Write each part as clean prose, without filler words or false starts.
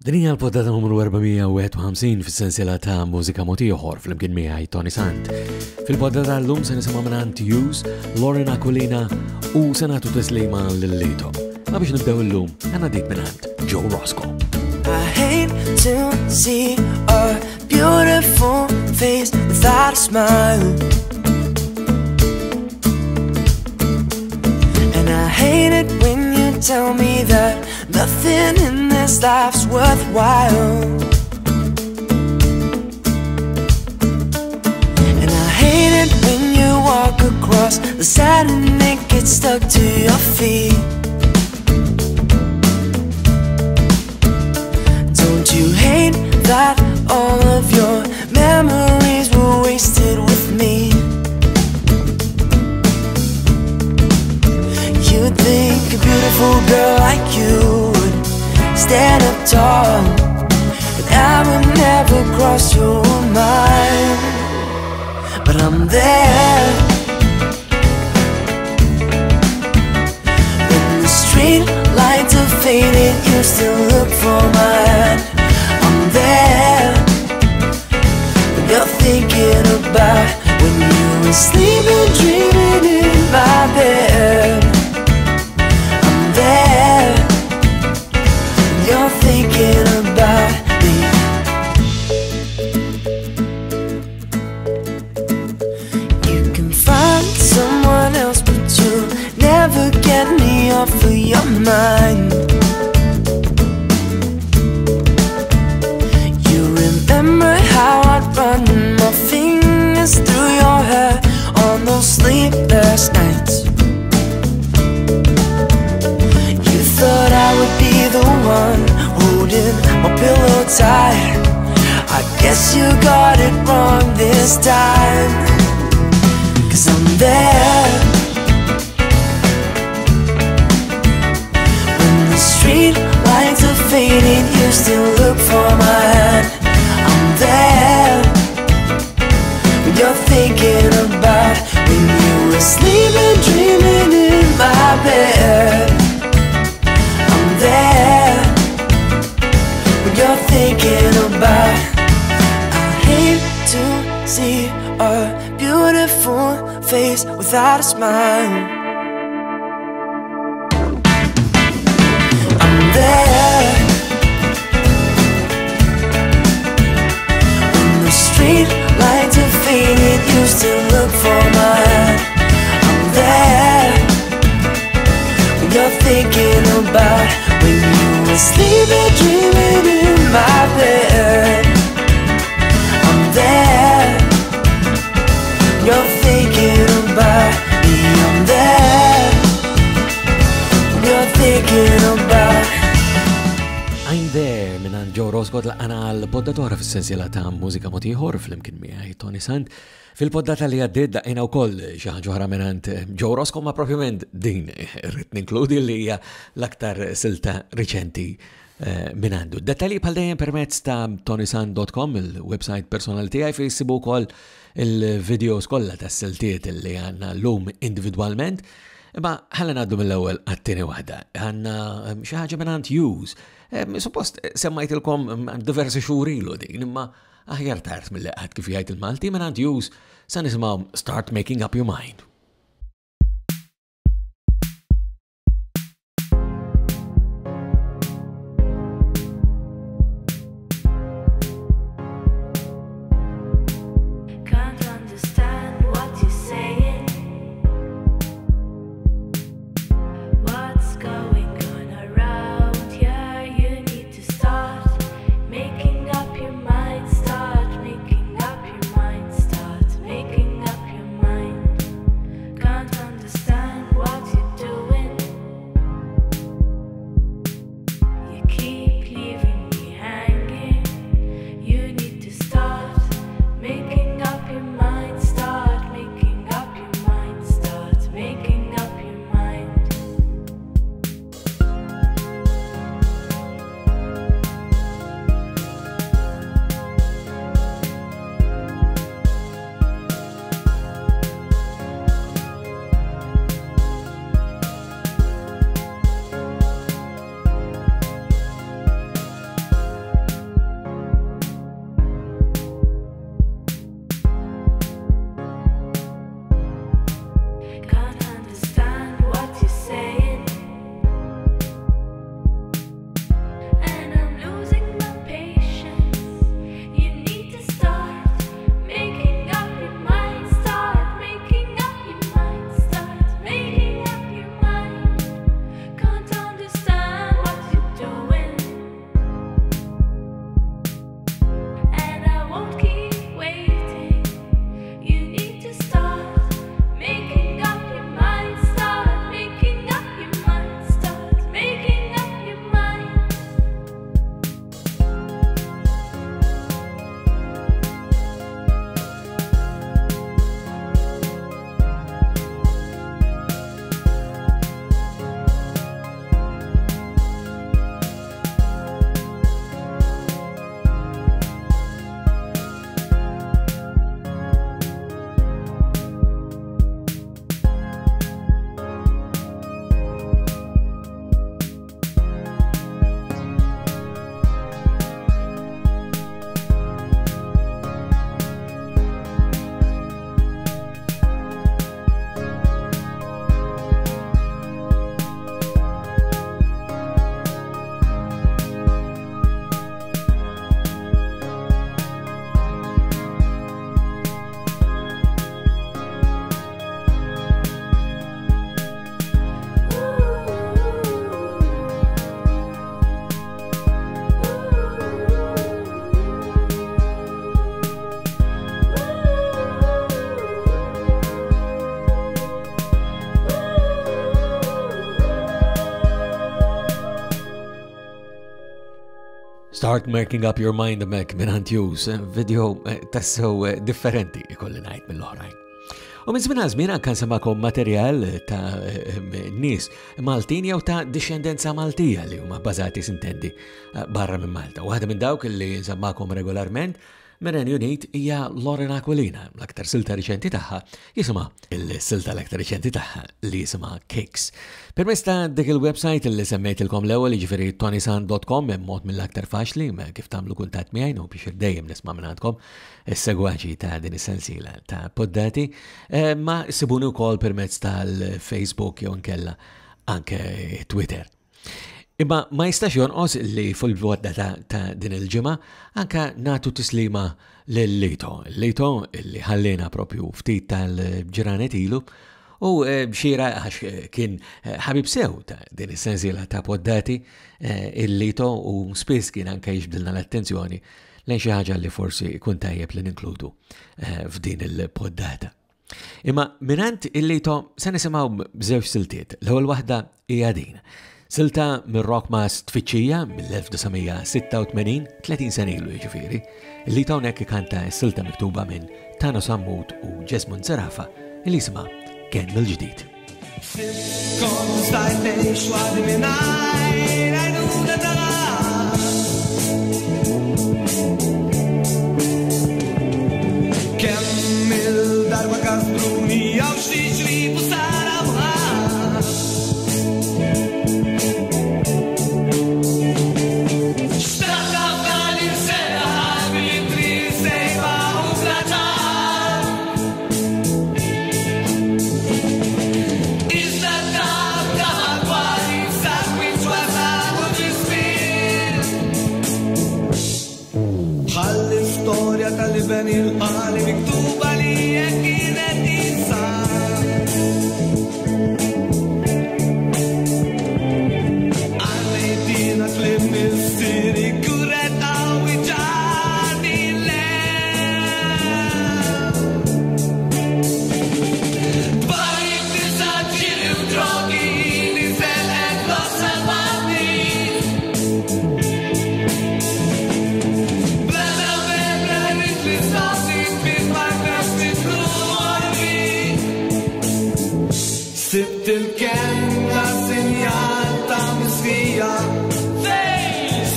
Dinja l-poddata numru 451 fis-sensiela ta' mużika mod ieħor fl-imkien miegħi Toni Sant. Fil-poddata llum se nisimgħu mingħand Hughes, Lauren Aquilina u se nagħtu tislima lil-Lito. Ma biex nibdew illum għandna dik mingħand Joe Roscoe. I hate to see a beautiful face without a smile. And I hate it when you tell me that nothing in this life's worthwhile. And I hate it when you walk across the sand and it gets stuck to your feet. Don't you hate that all of your memories were wasted with me? You'd think a beautiful girl like you would stand up tall, and I would never cross your mind. But I'm there when the street lights are faded, you still look for my hand. I'm there when you're thinking about when you were sleeping, dreaming in my bed. I'm there when you're thinking about me. You can find someone else, but you'll never get me off of your mind. Remember how I'd run my fingers through your hair on those sleepless nights. You thought I would be the one holding my pillow tight. I guess you got it wrong this time. 'Cause I'm there when the street lights are fading, you still look for my hand. I'm there when you're thinking about when you were sleeping, dreaming in my bed. I'm there when you're thinking about. I hate to see a beautiful face without a smile. I'm there street lights are faded, you still look for my hand. I'm there when you're thinking about when you were sleeping, dreaming in my bed. I'm there when you're thinking about me. I'm there when you're thinking about. I'm there minn Joe Roscoe laqana l-poddatora fis-sensiela ta' mużika mod ieħor fl-imkien miegħi Toni Sant. Fil-poddata li għaddiet daqqiena wkoll xi ħaġa oħra minn Joe Roscoe, ma propjament din rrid ninkludi li hija l-aktar silta riċenti minn għandu. Dettalji bħal dejjem permezz ta' ToniSant.com, il-website personali tiegħi fejn issibu wkoll il-videos kollha tas-siltiet li għandna llum individwalment. Ma ħalla ngħaddu mill-ewwel għat-tieni waħda. Għandna xi ħaġa minn Hughes. Suppost semmajtilkom diversi xhur ilu din, imma aħjar tard mill-li qatt kif jgħid il-Malti minn Hughes sa nisimgħu Start Making Up Your Mind. Start Making Up Your Mind Mek minant Hughes, video tassew differenti ikolli ngħid mill-oħrajn. U minn żmien żmien anke nsemakom materjal ta' nies Maltin jew ta' discendenza Maltija li huma bbażati sintendi barra minn Malta. Waħda minn dawk li nsemmakom regolarment Meren Unit hija Lauren Aquilina, l-aktar silta riċenti tagħha jisimha il-silta l-aktar riċenti tagħha li jisimha Kicks. Permezz ta' dik il-website li semmejtilkom l-ewwel jiġifieri ToniSant.com hemm mod mill-aktar faċli kif tagħmlu kuntatt miegħi u biex dejjem nisma' minn għandkom is-segwaċi ta' din is-sensiela ta' poddati, ma sibuni wkoll permezz tal-Facebook jew nkella anke Twitter. Imma ma jistax jonqos li fil-vodda ta' din il-ġimgħa anke nagħtu tislima lil-Lito. Lito li ħallina propju ftit tal-ġranet ilu u bxira għax kien ħabib sew ta' din is-sensiela ta' poddati il-Lito u spiss kien anke jiġbdilna l-attenzjoni lejn xi ħaġa li forsi kun tajjeb li ninkludu f'din il-poddata. Imma minant il-Lito se nisimgħu b'żewġ siltiet. L-ewwel waħda hija din. Silta mir-rock mas tfittxija mill-1986, 30 sena ilu jiġifieri, li hawnhekk ikanta silta miktuba minn Toni Sant u Jesmond Sarafa li jisimha Kien mill-ġdid. Kemm il-darba kasbruni jew xtiġri u sara ben il-qali miktuba li jekk kienet insar. Għallejdina tlim mistiri kuret għawi ġarni l-lem. Barik nisaġġiri u drogi nizel ed lossa l-bandi. Sibt il-kenna sinjal ta' misfija.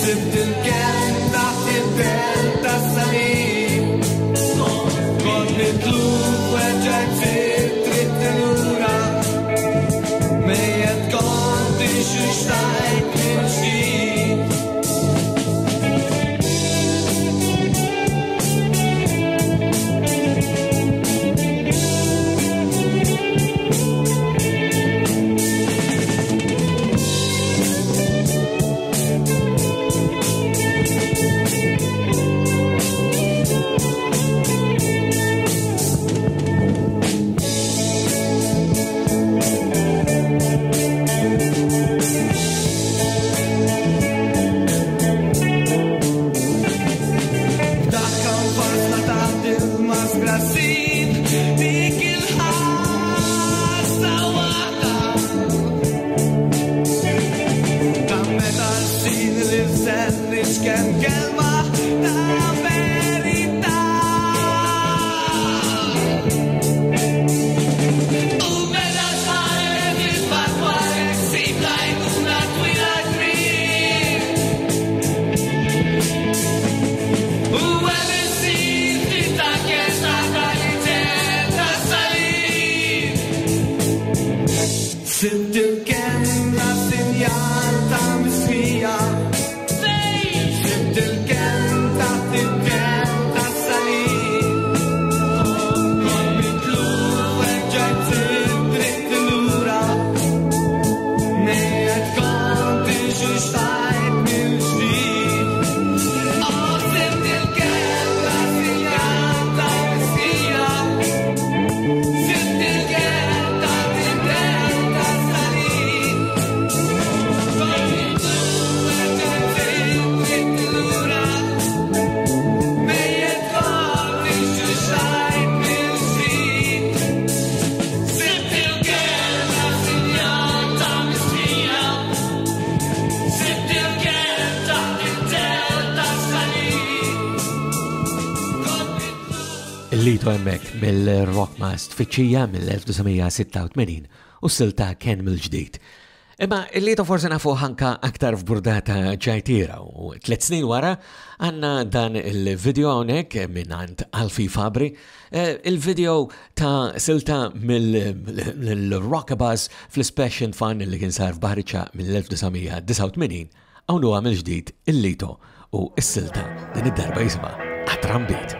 Sibt il-kenna fil-bel ta' salim. Kont nitlub weġġek fit-trittenura. Mejjed konti xuxtajt minn Sibt il-kenna sinjal ta' misfija. Sibt il-kenna Lito hemmhekk mill-Rockmast Fiċċija mill-1986 u s-silta kien mill-ġdid. Imma il-Lito forse nafu ħanka aktar f'burdata ċajtira u 3 snin wara għanna dan il-video hawnhekk minnant Alfie Fabri, il-video ta' silta mill-Rockabuzz fl-Special Fun li kien sar f'Bariċa mill-1989 hawn huwa mill-ġdid il-Lito u s-silta din id-darba jisimha Għat-Trambit.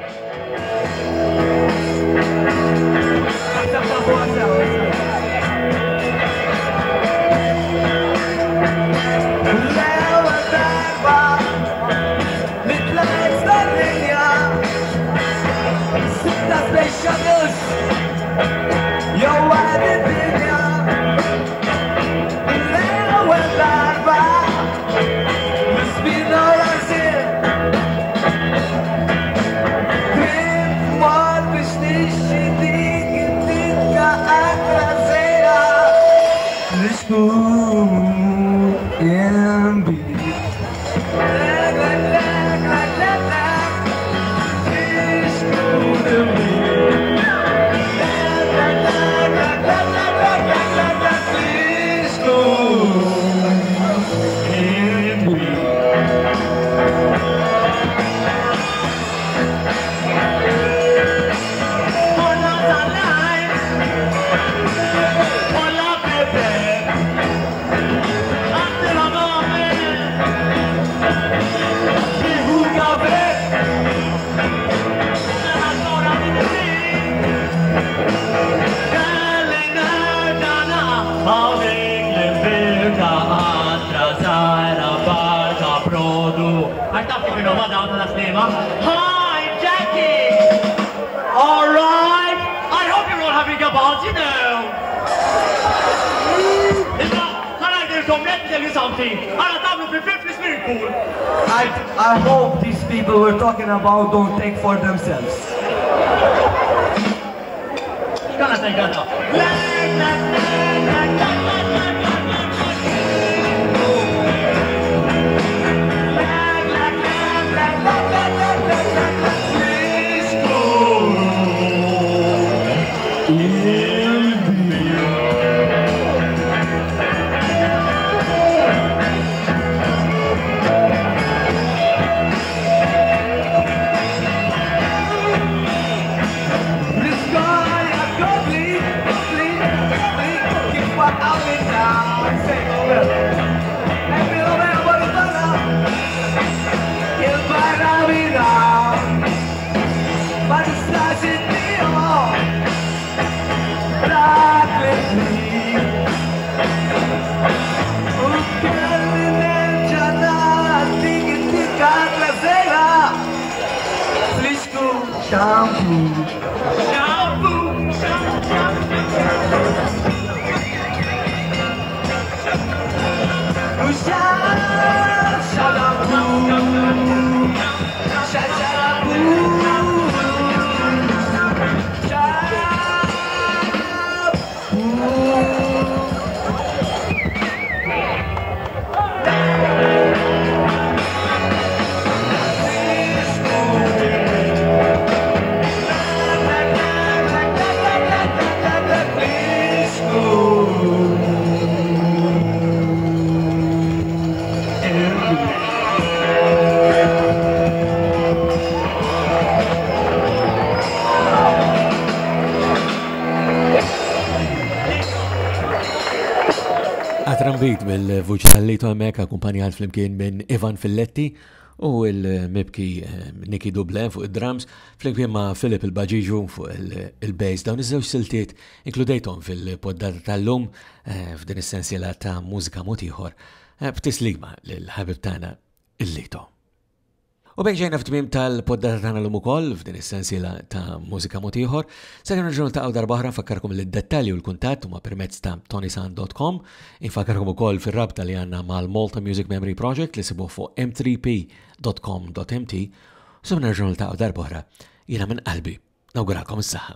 Hi, Jackie! All right! I hope you're all having a ball, you know! Can I do some let me tell you something? I thought it would be 50 spirit pool. I hope these people we're talking about don't take for themselves. Gonna take that up. Trambit mill-vuċi tal-Lito hemmhekk akkumpanjat flimkien minn Ivan Filletti u l-mibki Niki Duble fuq id-drums flimkien ma' Filip il-Baġiġu fuq il-bass. Dawn iż-żewġ siltiet inkludejthom fil-poddata tal-lum f'din is-sensiela ta' mużika mod ieħor b'tislima lill-ħabib tagħna il-Lito. U bejn ġejna f'tmiem tal-poddata tagħna l-lum ukoll f'din is-sensiela ta' mużika mod ieħor, se nerġgħu niltaqgħu darba oħra nfakkarkom li d-dettalji u l-kuntatt huma permezz ta' ToniSant.com, infakkarkom ukoll fir-rabta li għandna mal-Malta Music Memory Project li sibuh fuq m3p.com.mt, u se nerġgħu niltaqgħu darba oħra jiena minn qalbi nawguralkom is-saħħa.